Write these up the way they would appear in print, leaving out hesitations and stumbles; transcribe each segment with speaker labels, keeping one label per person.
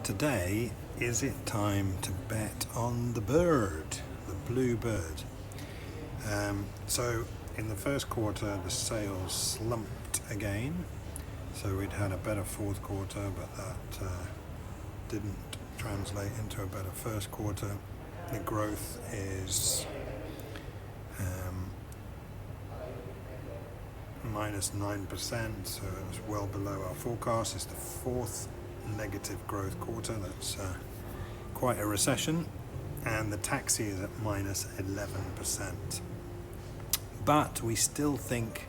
Speaker 1: Today, is it time to bet on the bird, the blue bird? So in the first quarter, the sales slumped again. So we'd had a better fourth quarter, but that didn't translate into a better first quarter. The growth is minus 9%, so it's well below our forecast. It's the fourth negative growth quarter. That's quite a recession, and the taxi is at minus 11%. But we still think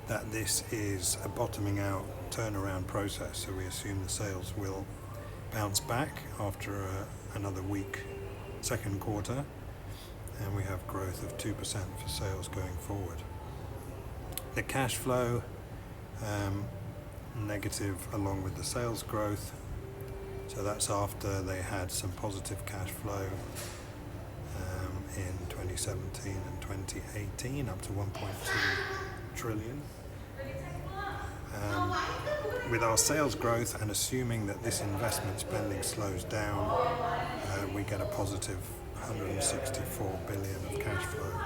Speaker 1: that this is a bottoming out turnaround process, so we assume the sales will bounce back after another weak second quarter, and we have growth of 2% for sales going forward. The cash flow negative along with the sales growth, so that's after they had some positive cash flow in 2017 and 2018 up to 1.2 trillion. With our sales growth and assuming that this investment spending slows down, we get a positive 164 billion of cash flow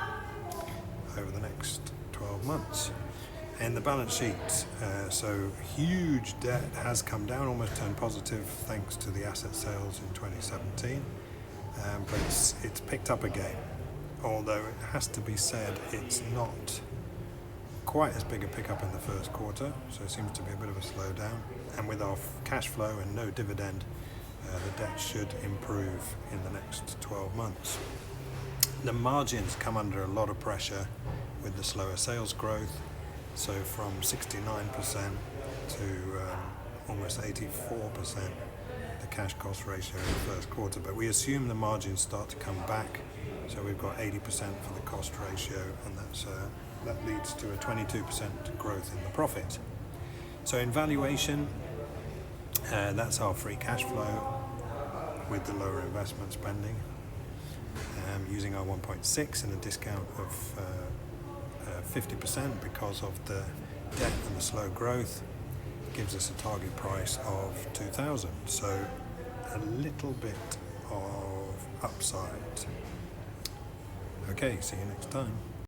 Speaker 1: over the next 12 months. And the balance sheet, so huge debt has come down, almost turned positive thanks to the asset sales in 2017, but it's picked up again, although it has to be said it's not quite as big a pickup in the first quarter, so it seems to be a bit of a slowdown. And with our cash flow and no dividend, the debt should improve in the next 12 months. The margins come under a lot of pressure with the slower sales growth, so from 69% to almost 84%, the cash cost ratio in the first quarter. But we assume the margins start to come back, so we've got 80% for the cost ratio, and that leads to a 22% growth in the profit. So in valuation, that's our free cash flow with the lower investment spending, using our 1.6 and a discount of 50% because of the debt and the slow growth, gives us a target price of 2,000. So a little bit of upside. Okay, see you next time.